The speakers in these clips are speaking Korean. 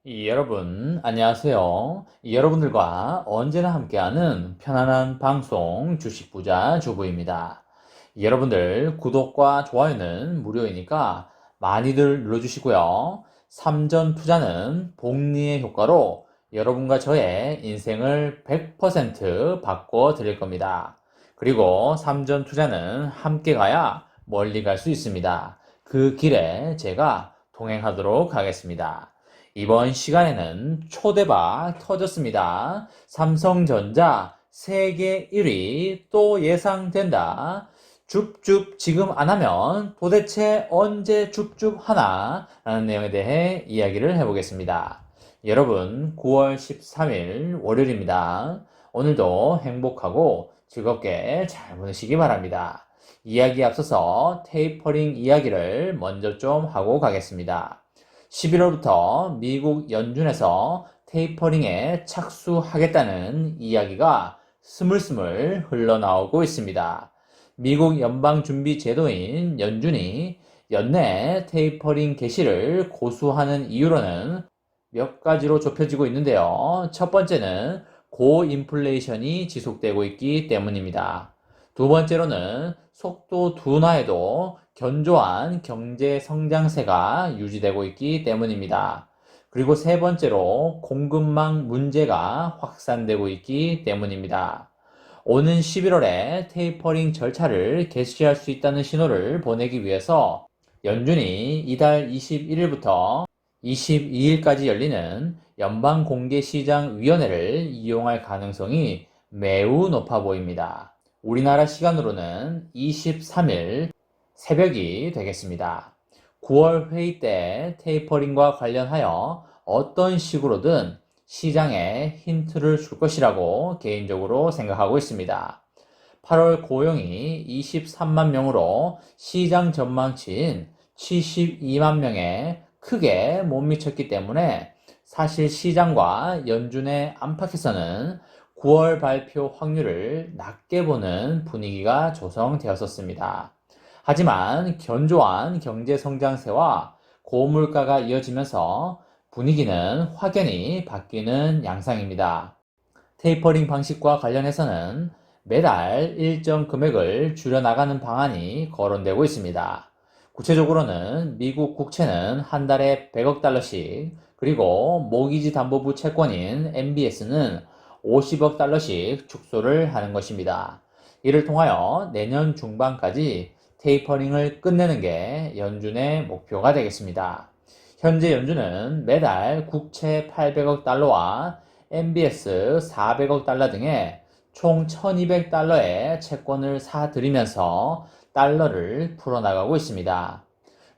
여러분, 안녕하세요. 여러분들과 언제나 함께하는 편안한 방송 주식부자 주부입니다. 여러분들 구독과 좋아요는 무료이니까 많이들 눌러주시고요. 삼전 투자는 복리의 효과로 여러분과 저의 인생을 100% 바꿔 드릴 겁니다. 그리고 삼전 투자는 함께 가야 멀리 갈 수 있습니다. 그 길에 제가 동행하도록 하겠습니다. 이번 시간에는 초대박 터졌습니다. 삼성전자 세계 1위 또 예상된다. 줍줍 지금 안 하면 도대체 언제 줍줍 하나? 라는 내용에 대해 이야기를 해보겠습니다. 여러분, 9월 13일 월요일입니다. 오늘도 행복하고 즐겁게 잘 보내시기 바랍니다. 이야기에 앞서서 테이퍼링 이야기를 먼저 좀 하고 가겠습니다. 11월부터 미국 연준에서 테이퍼링에 착수하겠다는 이야기가 스물스물 흘러나오고 있습니다. 미국 연방준비제도인 연준이 연내 테이퍼링 개시를 고수하는 이유로는 몇 가지로 좁혀지고 있는데요. 첫 번째는 고인플레이션이 지속되고 있기 때문입니다. 두 번째로는 속도 둔화에도 견조한 경제 성장세가 유지되고 있기 때문입니다. 그리고 세 번째로 공급망 문제가 확산되고 있기 때문입니다. 오는 11월에 테이퍼링 절차를 개시할 수 있다는 신호를 보내기 위해서 연준이 이달 21일부터 22일까지 열리는 연방공개시장위원회를 이용할 가능성이 매우 높아 보입니다. 우리나라 시간으로는 23일 새벽이 되겠습니다. 9월 회의 때 테이퍼링과 관련하여 어떤 식으로든 시장에 힌트를 줄 것이라고 개인적으로 생각하고 있습니다. 8월 고용이 23만 명으로 시장 전망치인 72만 명에 크게 못 미쳤기 때문에 사실 시장과 연준의 안팎에서는 9월 발표 확률을 낮게 보는 분위기가 조성되었었습니다. 하지만 견조한 경제 성장세와 고물가가 이어지면서 분위기는 확연히 바뀌는 양상입니다. 테이퍼링 방식과 관련해서는 매달 일정 금액을 줄여나가는 방안이 거론되고 있습니다. 구체적으로는 미국 국채는 한 달에 100억 달러씩, 그리고 모기지 담보부 채권인 MBS는 50억 달러씩 축소를 하는 것입니다. 이를 통하여 내년 중반까지 테이퍼링을 끝내는 게 연준의 목표가 되겠습니다. 현재 연준은 매달 국채 800억 달러와 MBS 400억 달러 등의 총 1200달러의 채권을 사들이면서 달러를 풀어나가고 있습니다.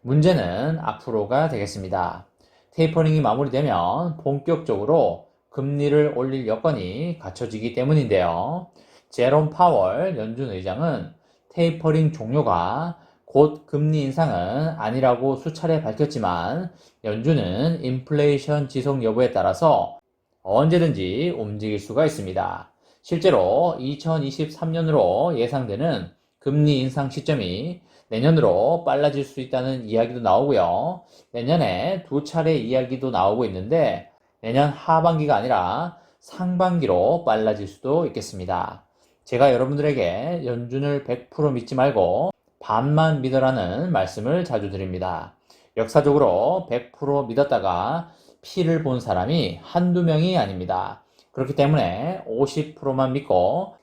문제는 앞으로가 되겠습니다. 테이퍼링이 마무리되면 본격적으로 금리를 올릴 여건이 갖춰지기 때문인데요. 제롬 파월 연준 의장은 테이퍼링 종료가 곧 금리 인상은 아니라고 수차례 밝혔지만 연준은 인플레이션 지속 여부에 따라서 언제든지 움직일 수가 있습니다. 실제로 2023년으로 예상되는 금리 인상 시점이 내년으로 빨라질 수 있다는 이야기도 나오고요. 내년에 두 차례 이야기도 나오고 있는데 내년 하반기가 아니라 상반기로 빨라질 수도 있겠습니다. 제가 여러분들에게 연준을 100% 믿지 말고 반만 믿어라는 말씀을 자주 드립니다. 역사적으로 100% 믿었다가 피를 본 사람이 한두 명이 아닙니다. 그렇기 때문에 50%만 믿고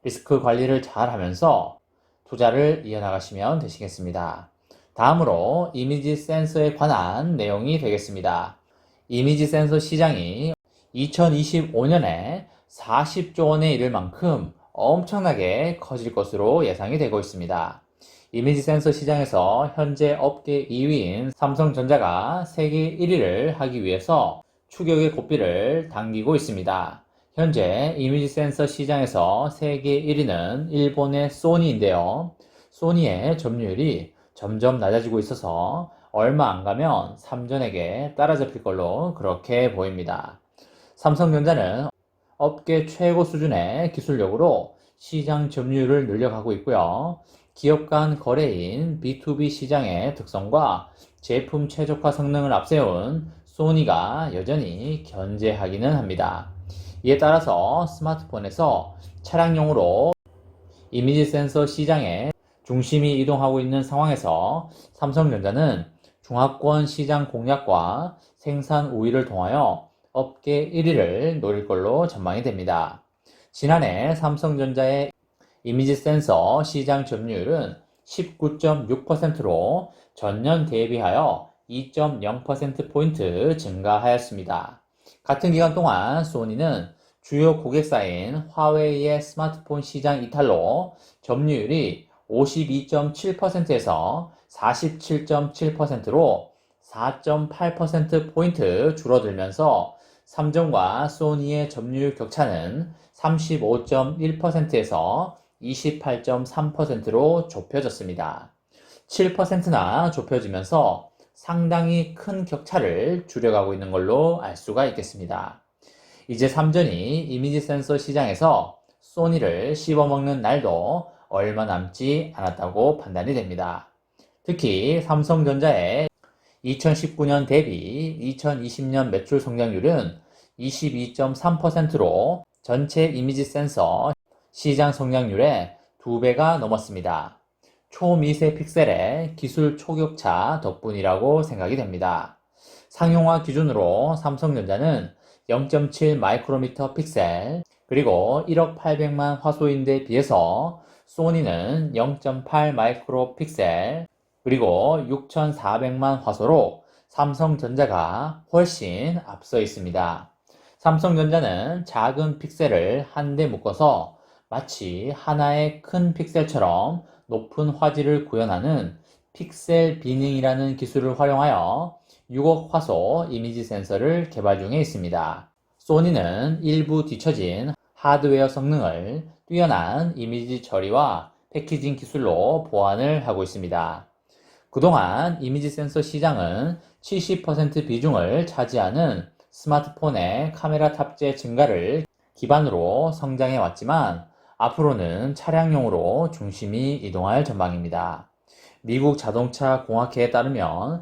리스크 관리를 잘 하면서 투자를 이어나가시면 되시겠습니다. 다음으로 이미지 센서에 관한 내용이 되겠습니다. 이미지 센서 시장이 2025년에 40조 원에 이를 만큼 엄청나게 커질 것으로 예상이 되고 있습니다. 이미지 센서 시장에서 현재 업계 2위인 삼성전자가 세계 1위를 하기 위해서 추격의 고삐를 당기고 있습니다. 현재 이미지 센서 시장에서 세계 1위는 일본의 소니인데요. 소니의 점유율이 점점 낮아지고 있어서 얼마 안 가면 삼전에게 따라잡힐 걸로 그렇게 보입니다. 삼성전자는 업계 최고 수준의 기술력으로 시장 점유율을 늘려가고 있고요. 기업 간 거래인 B2B 시장의 특성과 제품 최적화 성능을 앞세운 소니가 여전히 견제하기는 합니다. 이에 따라서 스마트폰에서 차량용으로 이미지 센서 시장에 중심이 이동하고 있는 상황에서 삼성전자는 중화권 시장 공략과 생산 우위를 통하여 업계 1위를 노릴 걸로 전망이 됩니다. 지난해 삼성전자의 이미지 센서 시장 점유율은 19.6%로 전년 대비하여 2.0%포인트 증가하였습니다. 같은 기간 동안 소니는 주요 고객사인 화웨이의 스마트폰 시장 이탈로 점유율이 52.7%에서 47.7%로 4.8%포인트 줄어들면서 삼성과 소니의 점유율 격차는 35.1%에서 28.3%로 좁혀졌습니다. 7%나 좁혀지면서 상당히 큰 격차를 줄여가고 있는 걸로 알 수가 있겠습니다. 이제 삼전이 이미지 센서 시장에서 소니를 씹어먹는 날도 얼마 남지 않았다고 판단이 됩니다. 특히 삼성전자의 2019년 대비 2020년 매출 성장률은 22.3%로 전체 이미지 센서 시장 성장률의 2배가 넘었습니다. 초미세 픽셀의 기술 초격차 덕분이라고 생각이 됩니다. 상용화 기준으로 삼성전자는 0.7 마이크로미터 픽셀 그리고 1억 800만 화소인데 비해서 소니는 0.8 마이크로 픽셀 그리고 6400만 화소로 삼성전자가 훨씬 앞서 있습니다. 삼성전자는 작은 픽셀을 한데 묶어서 마치 하나의 큰 픽셀처럼 높은 화질을 구현하는 픽셀 비닝이라는 기술을 활용하여 6억 화소 이미지 센서를 개발 중에 있습니다. 소니는 일부 뒤처진 하드웨어 성능을 뛰어난 이미지 처리와 패키징 기술로 보완을 하고 있습니다. 그동안 이미지 센서 시장은 70% 비중을 차지하는 스마트폰의 카메라 탑재 증가를 기반으로 성장해 왔지만 앞으로는 차량용으로 중심이 이동할 전망입니다. 미국 자동차 공학회에 따르면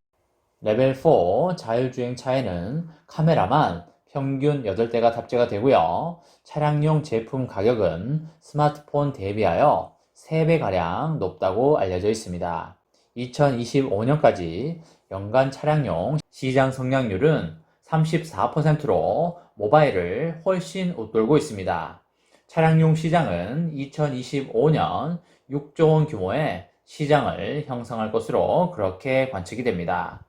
레벨 4 자율주행 차에는 카메라만 평균 8대가 탑재가 되고요. 차량용 제품 가격은 스마트폰 대비하여 3배가량 높다고 알려져 있습니다. 2025년까지 연간 차량용 시장 성장률은 34%로 모바일을 훨씬 웃돌고 있습니다. 차량용 시장은 2025년 6조 원 규모의 시장을 형성할 것으로 그렇게 관측이 됩니다.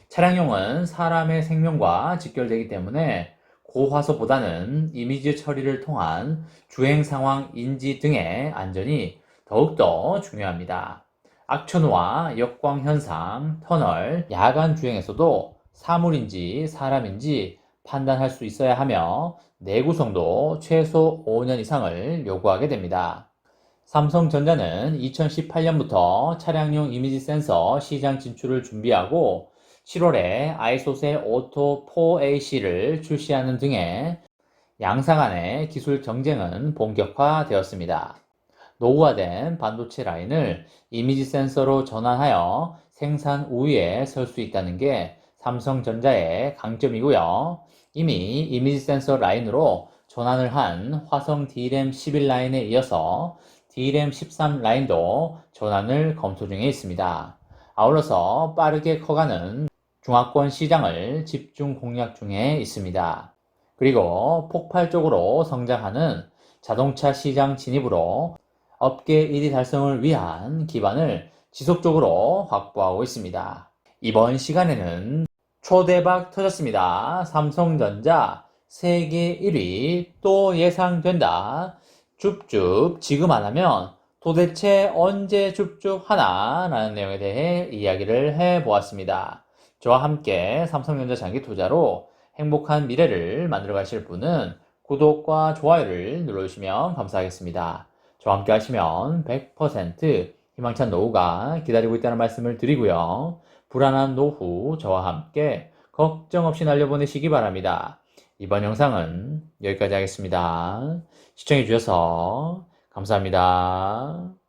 차량용은 사람의 생명과 직결되기 때문에 고화소보다는 이미지 처리를 통한 주행 상황 인지 등의 안전이 더욱더 중요합니다. 악천후와 역광 현상, 터널, 야간 주행에서도 사물인지 사람인지 판단할 수 있어야 하며 내구성도 최소 5년 이상을 요구하게 됩니다. 삼성전자는 2018년부터 차량용 이미지 센서 시장 진출을 준비하고 7월에 아이소셀 오토 4AC를 출시하는 등의 양사 간의 기술 경쟁은 본격화되었습니다. 노후화된 반도체 라인을 이미지 센서로 전환하여 생산 우위에 설 수 있다는 게 삼성전자의 강점이고요. 이미 이미지 센서 라인으로 전환을 한 화성 D램 11 라인에 이어서 D램 13 라인도 전환을 검토 중에 있습니다. 아울러서 빠르게 커가는 중화권 시장을 집중 공략 중에 있습니다. 그리고 폭발적으로 성장하는 자동차 시장 진입으로 업계 1위 달성을 위한 기반을 지속적으로 확보하고 있습니다. 이번 시간에는 초대박 터졌습니다. 삼성전자 세계 1위 또 예상된다. 줍줍 지금 안 하면 도대체 언제 줍줍 하나? 라는 내용에 대해 이야기를 해보았습니다. 저와 함께 삼성전자 장기 투자로 행복한 미래를 만들어 가실 분은 구독과 좋아요를 눌러주시면 감사하겠습니다. 저와 함께 하시면 100% 희망찬 노후가 기다리고 있다는 말씀을 드리고요. 불안한 노후 저와 함께 걱정 없이 날려보내시기 바랍니다. 이번 영상은 여기까지 하겠습니다. 시청해주셔서 감사합니다.